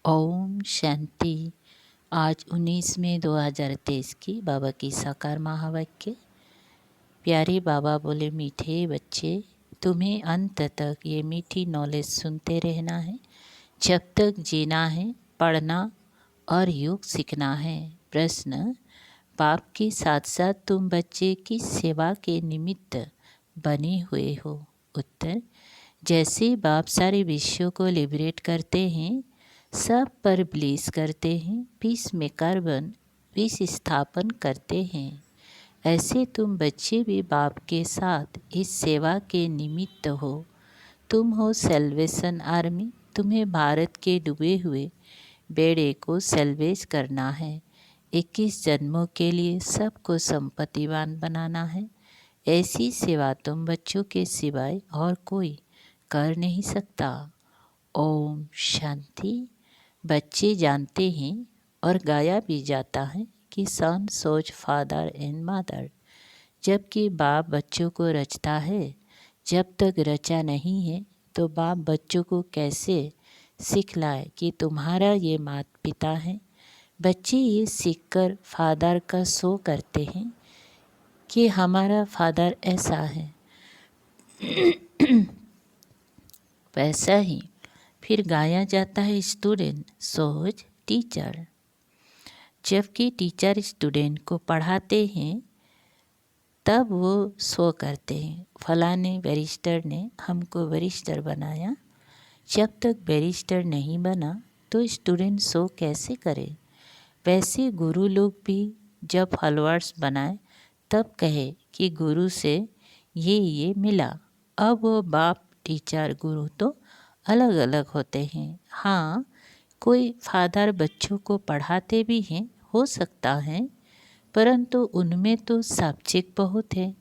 ओम शांति। आज 19 मई 2023 की बाबा की साकार महावाक्य। प्यारे बाबा बोले, मीठे बच्चे, तुम्हें अंत तक ये मीठी नॉलेज सुनते रहना है। जब तक जीना है, पढ़ना और योग सीखना है। प्रश्न: बाप के साथ साथ तुम बच्चे की सेवा के निमित्त बने हुए हो। उत्तर: जैसे बाप सारे विश्व को लिबरेट करते हैं, सब पर ब्लीस करते हैं, पीस मेकर बन पीस स्थापन करते हैं, ऐसे तुम बच्चे भी बाप के साथ इस सेवा के निमित्त हो। तुम हो सेल्वेशन आर्मी। तुम्हें भारत के डूबे हुए बेड़े को सेल्वेज करना है। 21 जन्मों के लिए सबको संपत्तिवान बनाना है। ऐसी सेवा तुम बच्चों के सिवाय और कोई कर नहीं सकता। ओम शांति। बच्चे जानते हैं और गाया भी जाता है कि सन सोच फादर एंड मदर। जबकि बाप बच्चों को रचता है। जब तक रचा नहीं है तो बाप बच्चों को कैसे सिखलाए कि तुम्हारा ये माता पिता है। बच्चे ये सीखकर फादर का शो करते हैं कि हमारा फादर ऐसा है। वैसा ही फिर गाया जाता है स्टूडेंट सोच टीचर। जबकि टीचर स्टूडेंट को पढ़ाते हैं तब वो शो करते हैं, फलाने बैरिस्टर ने हमको बैरिस्टर बनाया। जब तक बैरिस्टर नहीं बना तो स्टूडेंट शो कैसे करे। वैसे गुरु लोग भी जब फॉलोअर्स बनाए तब कहे कि गुरु से ये मिला। अब वो बाप टीचर गुरु तो अलग अलग होते हैं। हाँ, कोई फादर बच्चों को पढ़ाते भी हैं, हो सकता है, परंतु उनमें तो सब्जेक्ट बहुत है।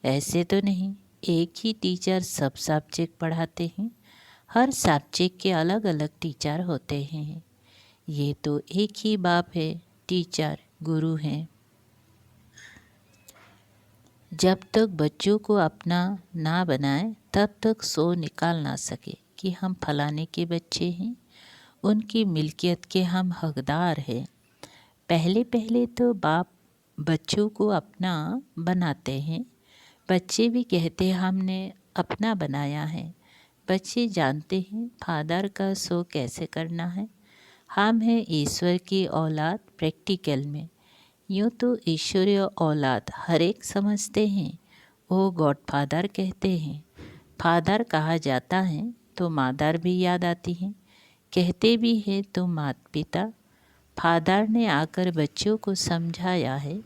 ऐसे तो नहीं एक ही टीचर सब सब्जेक्ट पढ़ाते हैं। हर सब्जेक्ट के अलग अलग टीचर होते हैं। ये तो एक ही बाप है, टीचर गुरु हैं। जब तक बच्चों को अपना ना बनाए तब तक सो निकाल ना सके कि हम फलाने के बच्चे हैं, उनकी मिल्कियत के हम हकदार हैं। पहले पहले तो बाप बच्चों को अपना बनाते हैं। बच्चे भी कहते हैं हमने अपना बनाया है। बच्चे जानते हैं फादर का शो कैसे करना है। हम हैं ईश्वर की औलाद प्रैक्टिकल में। यूँ तो ईश्वरीय औलाद हर एक समझते हैं, वो गॉड फादर कहते हैं। फादर कहा जाता है तो मादर भी याद आती है। कहते भी हैं तो माता पिता। फादर ने आकर बच्चों को समझाया है,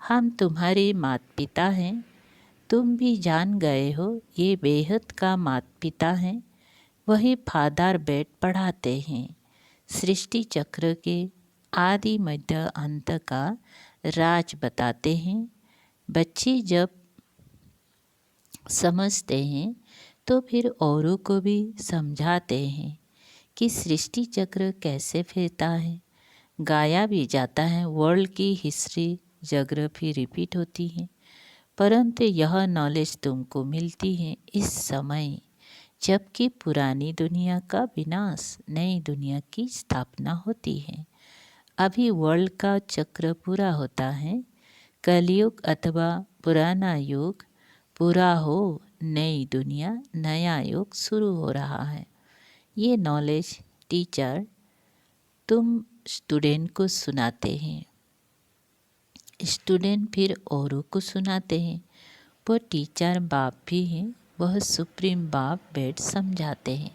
हम तुम्हारे माता पिता हैं। तुम भी जान गए हो ये बेहद का माता पिता हैं। वही फादर बैठ पढ़ाते हैं। सृष्टि चक्र के आदि मध्य अंत का राज बताते हैं। बच्चे जब समझते हैं तो फिर औरों को भी समझाते हैं कि सृष्टि चक्र कैसे फिरता है। गाया भी जाता है वर्ल्ड की हिस्ट्री ज्योग्राफी रिपीट होती है, परंतु यह नॉलेज तुमको मिलती है इस समय जबकि पुरानी दुनिया का विनाश, नई दुनिया की स्थापना होती है। अभी वर्ल्ड का चक्र पूरा होता है। कलयुग अथवा पुराना युग पूरा हो, नई दुनिया नया युग शुरू हो रहा है। ये नॉलेज टीचर तुम स्टूडेंट को सुनाते हैं। स्टूडेंट फिर औरों को सुनाते हैं। वो टीचर बाप भी हैं, वह सुप्रीम बाप बैठ समझाते हैं।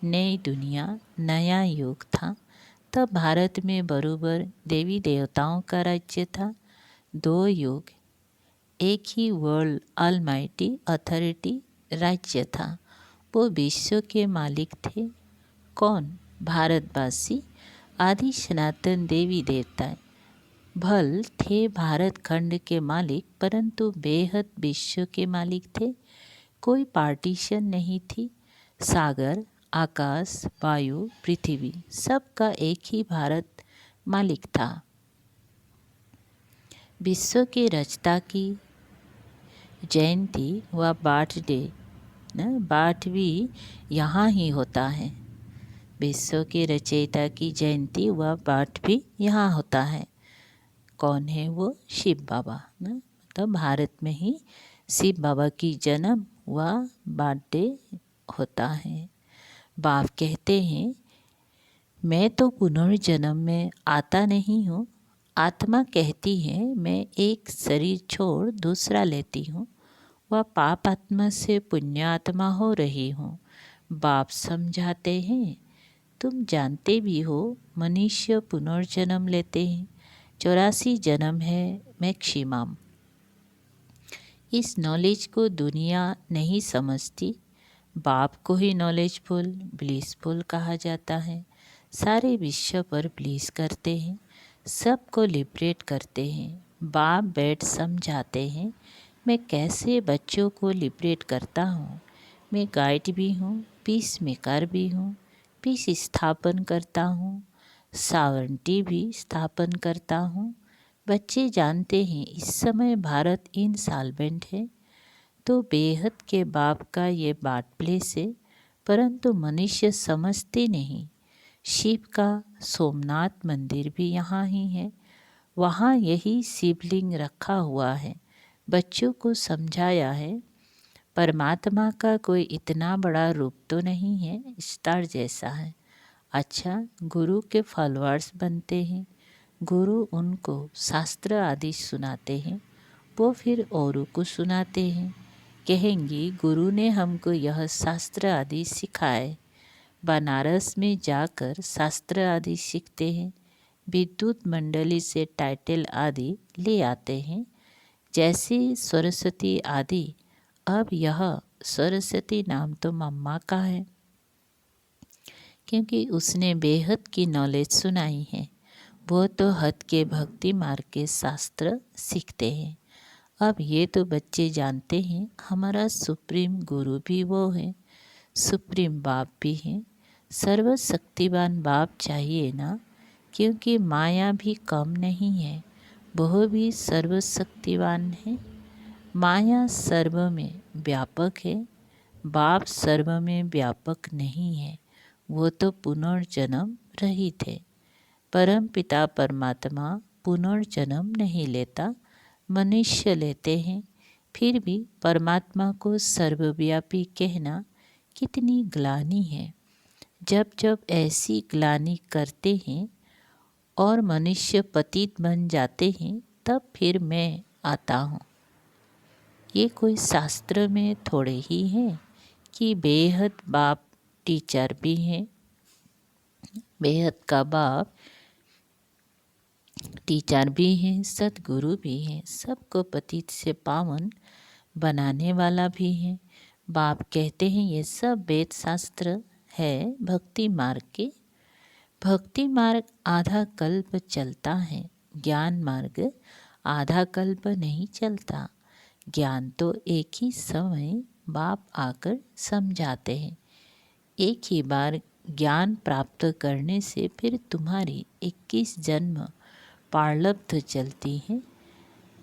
नई दुनिया नया युग था। तब भारत में बरोबर देवी देवताओं का राज्य था। दो युग, एक ही वर्ल्ड ऑलमाइटी अथॉरिटी राज्य था। वो विश्व के मालिक थे। कौन? भारतवासी आदि सनातन देवी देवता भल थे भारत खंड के मालिक, परंतु बेहद विश्व के मालिक थे। कोई पार्टीशन नहीं थी। सागर, आकाश, वायु, पृथ्वी सबका एक ही भारत मालिक था। विश्व के रचता की जयंती व बर्थडे भी यहाँ ही होता है। विश्व के रचयिता की जयंती व पाठ भी यहाँ होता है। कौन है वो? शिव बाबा ना, मतलब भारत में ही शिव बाबा की जन्म व बर्थडे होता है। बाप कहते हैं, मैं तो पुनर्जन्म में आता नहीं हूँ। आत्मा कहती है, मैं एक शरीर छोड़ दूसरा लेती हूँ। वह पाप आत्मा से पुण्य आत्मा हो रही हूँ। बाप समझाते हैं, तुम जानते भी हो मनुष्य पुनर्जन्म लेते हैं, 84 जन्म है मैक्सिमम। इस नॉलेज को दुनिया नहीं समझती। बाप को ही नॉलेजफुल, ब्लिसफुल कहा जाता है। सारे विश्व पर ब्लिस करते हैं, सबको लिबरेट करते हैं। बाप बैठ समझाते हैं, मैं कैसे बच्चों को लिबरेट करता हूँ। मैं गाइड भी हूँ, पीस मेकर भी हूँ, पीस स्थापन करता हूँ, सावरंटी भी स्थापन करता हूँ। बच्चे जानते हैं इस समय भारत इंसॉल्वेंट है, तो बेहद के बाप का ये बाट प्लेस है, परंतु मनुष्य समझते नहीं। शिव का सोमनाथ मंदिर भी यहाँ ही है, वहाँ यही शिवलिंग रखा हुआ है। बच्चों को समझाया है, परमात्मा का कोई इतना बड़ा रूप तो नहीं है, स्टार जैसा है। अच्छा, गुरु के फॉलोअर्स बनते हैं, गुरु उनको शास्त्र आदि सुनाते हैं, वो फिर औरों को सुनाते हैं। कहेंगी गुरु ने हमको यह शास्त्र आदि सिखाए। बनारस में जाकर शास्त्र आदि सीखते हैं, विद्युत मंडली से टाइटल आदि ले आते हैं, जैसे सरस्वती आदि। अब यह सरस्वती नाम तो मम्मा का है, क्योंकि उसने बेहद की नॉलेज सुनाई है। वो तो हद के भक्ति मार्ग के शास्त्र सीखते हैं। अब ये तो बच्चे जानते हैं हमारा सुप्रीम गुरु भी वो है, सुप्रीम बाप भी हैं। सर्वशक्तिवान बाप चाहिए ना, क्योंकि माया भी कम नहीं है, वह भी सर्वशक्तिवान है। माया सर्व में व्यापक है, बाप सर्व में व्यापक नहीं है, वो तो पुनर्जन्म रहित है। परम पिता परमात्मा पुनर्जन्म नहीं लेता, मनुष्य लेते हैं। फिर भी परमात्मा को सर्वव्यापी कहना कितनी ग्लानि है। जब जब ऐसी ग्लानि करते हैं और मनुष्य पतित बन जाते हैं, तब फिर मैं आता हूँ। ये कोई शास्त्र में थोड़े ही है कि बेहद बाप टीचर भी हैं, बेहद का बाप टीचर भी हैं, सद्गुरु भी हैं, सबको पतित से पावन बनाने वाला भी है। बाप कहते हैं ये सब वेद शास्त्र है भक्ति मार्ग के। भक्ति मार्ग आधा कल्प चलता है, ज्ञान मार्ग आधा कल्प नहीं चलता। ज्ञान तो एक ही समय बाप आकर समझाते हैं। एक ही बार ज्ञान प्राप्त करने से फिर तुम्हारी 21 जन्म प्रारब्ध चलती हैं।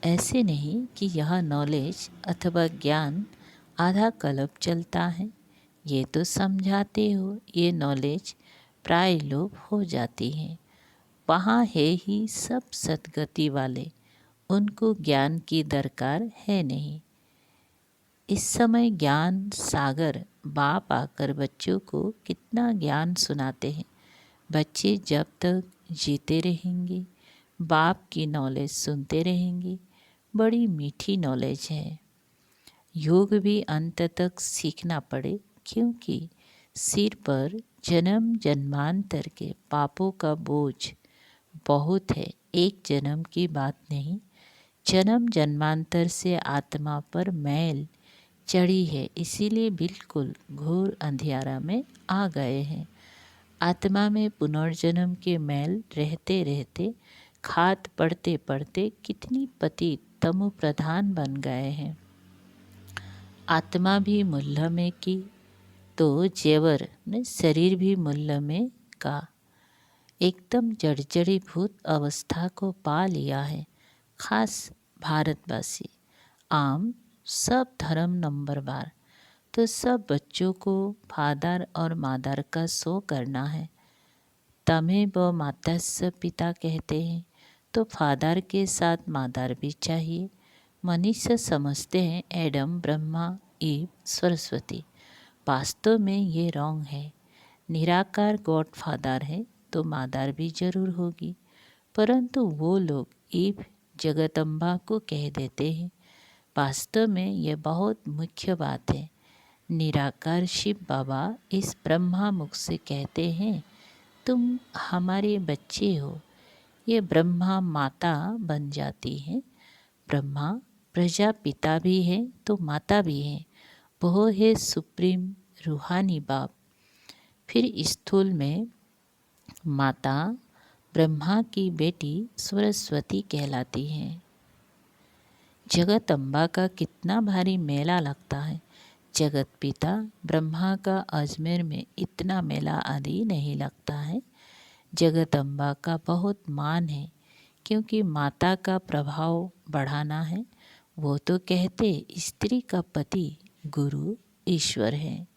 ऐसे नहीं कि यह नॉलेज अथवा ज्ञान आधा कल्प चलता है। ये तो समझाते हो ये नॉलेज प्राय लोप हो जाती है। वहाँ है ही सब सद्गति वाले, उनको ज्ञान की दरकार है नहीं। इस समय ज्ञान सागर बाप आकर बच्चों को कितना ज्ञान सुनाते हैं। बच्चे जब तक जीते रहेंगे बाप की नॉलेज सुनते रहेंगे। बड़ी मीठी नॉलेज है। योग भी अंत तक सीखना पड़े, क्योंकि सिर पर जन्म जन्मांतर के पापों का बोझ बहुत है। एक जन्म की बात नहीं, जन्म जन्मांतर से आत्मा पर मैल चढ़ी है, इसीलिए बिल्कुल घोर अंधियारा में आ गए हैं। आत्मा में पुनर्जन्म के मैल रहते रहते, खाद पड़ते पड़ते कितनी पतित तमो प्रधान बन गए हैं। आत्मा भी मुल्ल में की तो जेवर ने शरीर भी मुल्ल में का एकदम जर्जरीभूत अवस्था को पा लिया है। खास भारतवासी आम सब धर्म नंबर बार, तो सब बच्चों को फादर और मादर का शो करना है। तमेव मातस्य पिता कहते हैं, तो फादर के साथ मादर भी चाहिए। मनुष्य समझते हैं एडम ब्रह्मा, ईव सरस्वती। वास्तव में ये रॉन्ग है। निराकार गॉड फादर है तो मादर भी जरूर होगी, परंतु वो लोग ईव जगदम्बा को कह देते हैं। वास्तव में ये बहुत मुख्य बात है। निराकार शिव बाबा इस ब्रह्मा मुख से कहते हैं, तुम हमारे बच्चे हो। ये ब्रह्मा माता बन जाती है। ब्रह्मा प्रजापिता भी है तो माता भी है। वो है सुप्रीम रूहानी बाप। फिर स्थूल में माता ब्रह्मा की बेटी सरस्वती कहलाती है। जगदम्बा का कितना भारी मेला लगता है। जगत पिता ब्रह्मा का अजमेर में इतना मेला आदि नहीं लगता है। जगदम्बा का बहुत मान है, क्योंकि माता का प्रभाव बढ़ाना है। वो तो कहते स्त्री का पति गुरु ईश्वर है,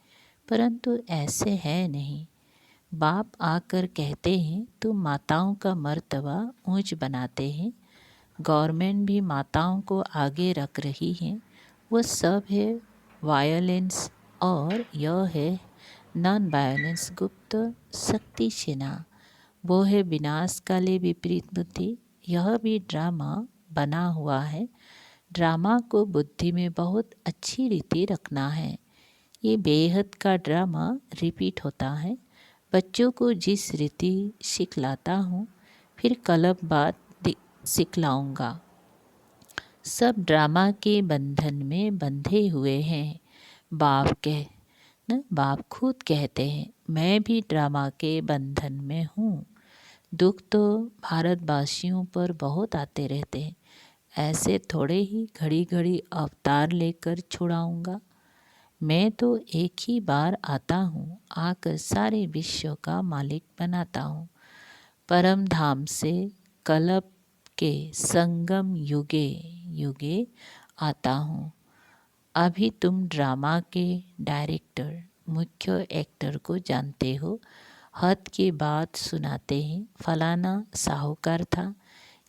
परंतु ऐसे है नहीं। बाप आकर कहते हैं तो माताओं का मर्तबा ऊंच बनाते हैं। गवर्नमेंट भी माताओं को आगे रख रही है। वो सब है वायलेंस, और यह है नॉन वायलेंस गुप्त शक्ति सेना। वो है विनाशकाले विपरीत बुद्धि। यह भी ड्रामा बना हुआ है। ड्रामा को बुद्धि में बहुत अच्छी रीति रखना है। ये बेहद का ड्रामा रिपीट होता है। बच्चों को जिस रीति सिखलाता हूँ, फिर कलब बात सिखलाऊंगा। सब ड्रामा के बंधन में बंधे हुए हैं। बाप खुद कहते हैं, मैं भी ड्रामा के बंधन में हूँ। दुख तो भारतवासियों पर बहुत आते रहते हैं। ऐसे थोड़े ही घड़ी घड़ी अवतार लेकर छुड़ाऊंगा। मैं तो एक ही बार आता हूँ, आकर सारे विश्व का मालिक बनाता हूँ। परम धाम से कल्प के संगम युगे युगे आता हूँ। अभी तुम ड्रामा के डायरेक्टर, मुख्य एक्टर को जानते हो। हद की बात सुनाते हैं, फलाना साहूकार था।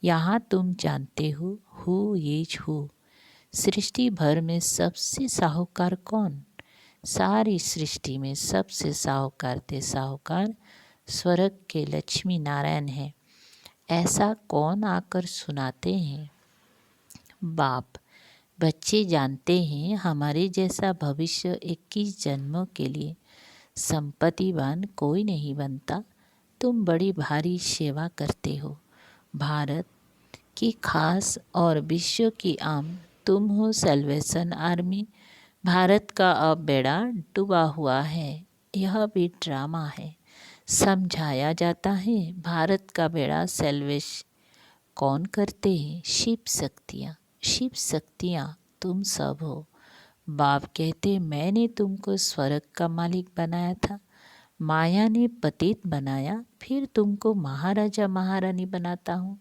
यहाँ तुम जानते हो हु इज हु। सृष्टि भर में सबसे साहूकार कौन? सारी सृष्टि में सबसे साहूकार थे साहूकार स्वर्ग के लक्ष्मी नारायण हैं। ऐसा कौन आकर सुनाते हैं? बाप। बच्चे जानते हैं हमारे जैसा भविष्य 21 जन्मों के लिए संपत्तिवान कोई नहीं बनता। तुम बड़ी भारी सेवा करते हो। भारत की खास और विश्व की आम तुम हो सेल्वेशन आर्मी। भारत का अब बेड़ा डूबा हुआ है। यह भी ड्रामा है। समझाया जाता है भारत का बेड़ा सेल्वेश कौन करते हैं? शिव शक्तियाँ। शिव शक्तियाँ तुम सब हो। बाप कहते मैंने तुमको स्वर्ग का मालिक बनाया था। माया ने पतित बनाया, फिर तुमको महाराजा महारानी बनाता हूँ।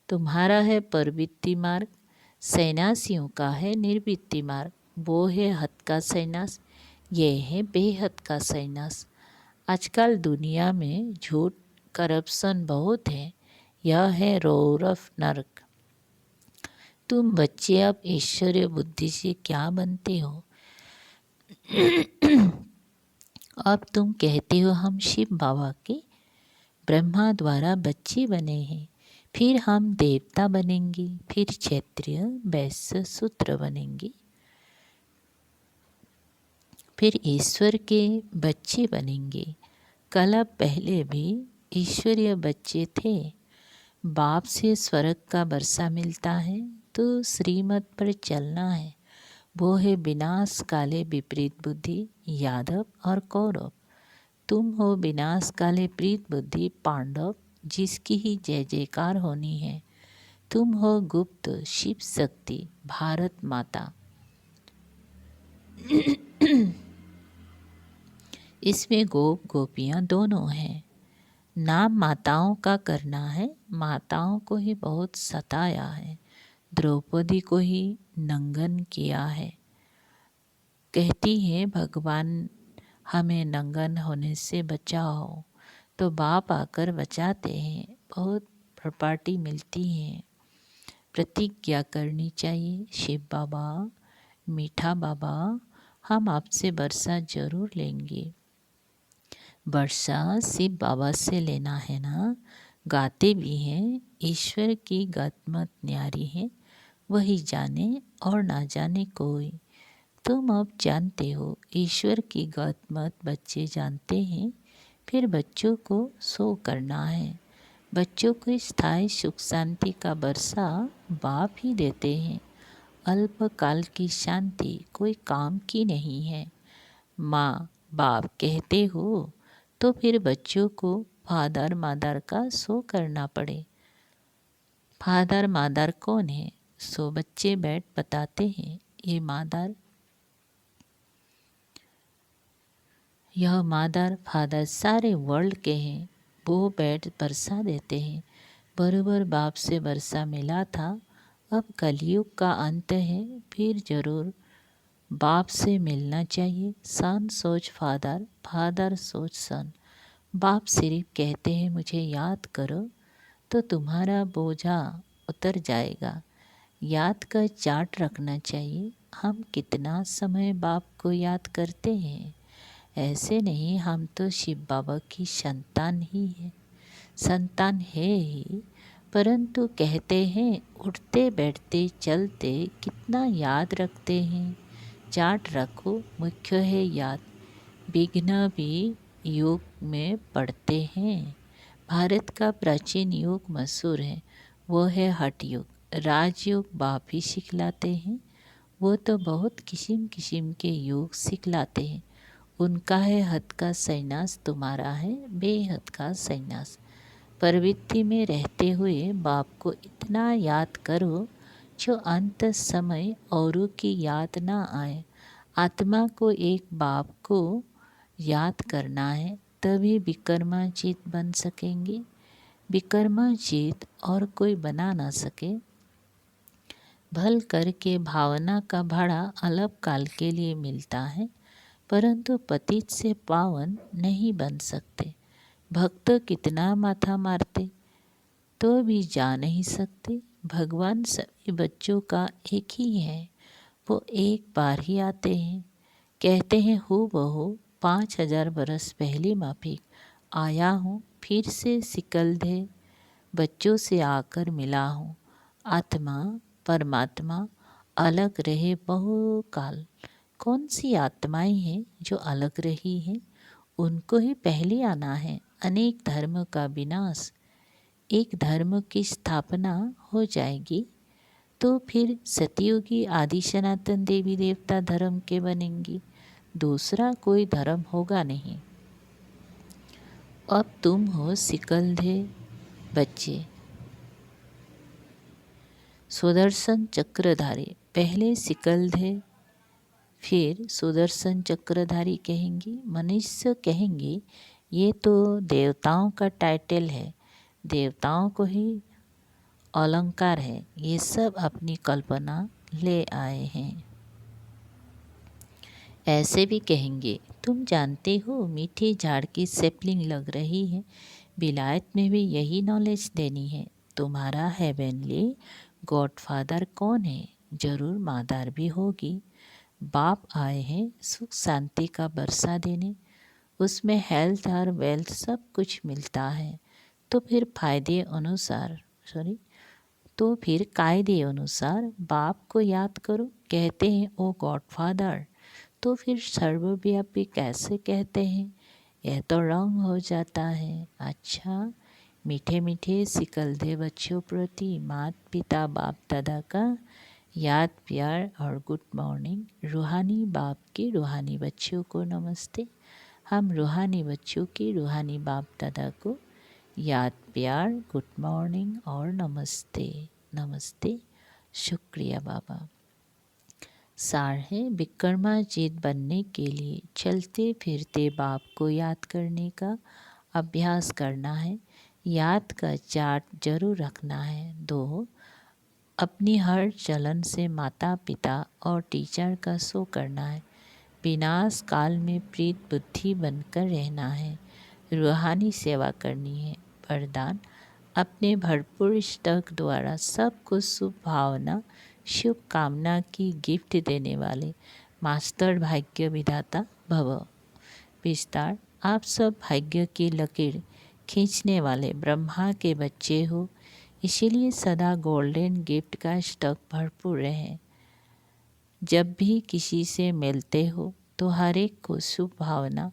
तुम्हारा है प्रवृत्ति मार्ग, सन्यासियों का है निर्वृत्ति मार्ग। वो है हद का सन्यास, ये है बेहद का सन्यास। आजकल दुनिया में झूठ करप्शन बहुत है। यह है रौरव नर्क। तुम बच्चे अब ईश्वरीय बुद्धि से क्या बनते हो? अब तुम कहते हो हम शिव बाबा के ब्रह्मा द्वारा बच्चे बने हैं, फिर हम देवता बनेंगे, फिर क्षत्रिय वैश्य शूद्र बनेंगे, फिर ईश्वर के बच्चे बनेंगे। कल पहले भी ईश्वरीय बच्चे थे। बाप से स्वर्ग का वर्षा मिलता है तो श्रीमत पर चलना है। वो है विनाश काले विपरीत बुद्धि यादव और कौरव। तुम हो विनाश काले प्रीत बुद्धि पांडव, जिसकी ही जय जयकार होनी है। तुम हो गुप्त शिव शक्ति भारत माता। इसमें गोप गोपियाँ दोनों हैं। नाम माताओं का करना है। माताओं को ही बहुत सताया है। द्रौपदी को ही नंगन किया है। कहती है भगवान हमें नंगन होने से बचाओ। तो बाप आकर बचाते हैं, बहुत प्रॉपर्टी मिलती है। प्रतिज्ञा करनी चाहिए, शिव बाबा, मीठा बाबा, हम आपसे वर्षा जरूर लेंगे। वर्षा शिव बाबा से लेना है ना। गाते भी हैं, ईश्वर की गतमत न्यारी है, वही जाने और ना जाने कोई। तुम अब जानते हो ईश्वर की गतमत बच्चे जानते हैं, फिर बच्चों को सो करना है। बच्चों को स्थायी सुख शांति का वर्षा बाप ही देते हैं। अल्पकाल की शांति कोई काम की नहीं है। माँ बाप कहते हो तो फिर बच्चों को फादर मदर का सो करना पड़े। फादर मदर कौन है? सो बच्चे बैठ बताते हैं, यह मदर फादर सारे वर्ल्ड के हैं। वो बैठ वर्षा देते हैं। बरोबर बाप से वर्षा मिला था। अब कलयुग का अंत है, फिर जरूर बाप से मिलना चाहिए। सन सोच फादर, फादर सोच सन। बाप सिर्फ कहते हैं मुझे याद करो, तो तुम्हारा बोझा उतर जाएगा। याद का चार्ट रखना चाहिए। हम कितना समय बाप को याद करते हैं। ऐसे नहीं, हम तो शिव बाबा की संतान है ही, परंतु कहते हैं उठते बैठते चलते कितना याद रखते हैं। चार्ट रखो, मुख्य है याद। विघ्न भी योग में पढ़ते हैं। भारत का प्राचीन योग मशहूर है, वो है हठ योग। राजयोग बाप ही सिखलाते हैं। वो तो बहुत किस्म किस्म के योग सिखलाते हैं। उनका है हद का संन्यास, तुम्हारा है बेहद का संन्यास। प्रवृत्ति में रहते हुए बाप को इतना याद करो जो अंत समय औरों की याद ना आए। आत्मा को एक बाप को याद करना है, तभी विक्रमाजीत बन सकेंगे। विक्रमाजीत और कोई बना ना सके। भल करके भावना का भाड़ा अल्प काल के लिए मिलता है, परंतु पतित से पावन नहीं बन सकते। भक्त कितना माथा मारते तो भी जा नहीं सकते। भगवान सभी बच्चों का एक ही है, वो एक बार ही आते हैं। कहते हैं हूँ बहू 5000 बरस पहले माफिक आया हूँ, फिर से सिकलधे बच्चों से आकर मिला हूँ। आत्मा परमात्मा अलग रहे बहुकाल। कौन सी आत्माएं हैं जो अलग रही हैं? उनको ही पहले आना है। अनेक धर्म का विनाश, एक धर्म की स्थापना हो जाएगी, तो फिर सतयुगी आदि सनातन देवी देवता धर्म के बनेंगी। दूसरा कोई धर्म होगा नहीं। अब तुम हो सिकलधे बच्चे, सुदर्शन चक्रधारी। पहले सिकलधे फिर सुदर्शन चक्रधारी कहेंगे। मनुष्य कहेंगे ये तो देवताओं का टाइटल है, देवताओं को ही अलंकार है, ये सब अपनी कल्पना ले आए हैं। ऐसे भी कहेंगे तुम जानते हो मीठे झाड़ की सैपलिंग लग रही है, विलायत में भी यही नॉलेज देनी है। तुम्हारा हेवनली गॉडफादर कौन है? जरूर मादार भी होगी। बाप आए हैं सुख शांति का बरसा देने, उसमें हेल्थ और वेल्थ सब कुछ मिलता है। तो फिर कायदे अनुसार बाप को याद करो। कहते हैं ओ गॉडफादर, तो फिर सर्वव्यापी कैसे कहते हैं? यह तो रंग हो जाता है। अच्छा, मीठे मीठे सिकलधे बच्चों प्रति माता पिता बाप दादा का याद प्यार और गुड मॉर्निंग। रूहानी बाप के रूहानी बच्चों को नमस्ते। हम रूहानी बच्चों के रूहानी बाप दादा को याद प्यार गुड मॉर्निंग और नमस्ते नमस्ते। शुक्रिया बाबा। सार है, विक्रमाजीत बनने के लिए चलते फिरते बाप को याद करने का अभ्यास करना है। याद का चार्ट जरूर रखना है। 2, अपनी हर चलन से माता पिता और टीचर का शो करना है। विनाश काल में प्रीत बुद्धि बनकर रहना है। रूहानी सेवा करनी है। वरदान, अपने भरपूर स्टक द्वारा सबको शुभ भावना, शुभ कामना की गिफ्ट देने वाले मास्टर भाग्य विधाता भव। विस्तार, आप सब भाग्य की लकीर खींचने वाले ब्रह्मा के बच्चे हो, इसीलिए सदा गोल्डन गिफ्ट का स्टॉक भरपूर रहे। जब भी किसी से मिलते हो तो हर एक को शुभ भावना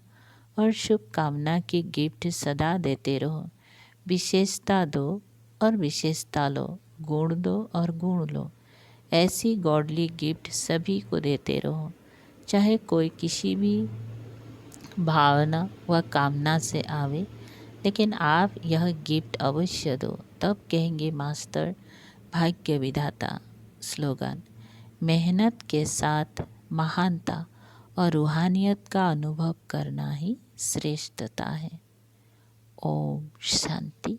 और शुभ कामना की गिफ्ट सदा देते रहो। विशेषता दो और विशेषता लो, गुण दो और गुण लो। ऐसी गॉडली गिफ्ट सभी को देते रहो, चाहे कोई किसी भी भावना व कामना से आवे, लेकिन आप यह गिफ्ट अवश्य दो, तब कहेंगे मास्टर भाग्य विधाता। स्लोगन, मेहनत के साथ महानता और रूहानियत का अनुभव करना ही श्रेष्ठता है। ओम शांति।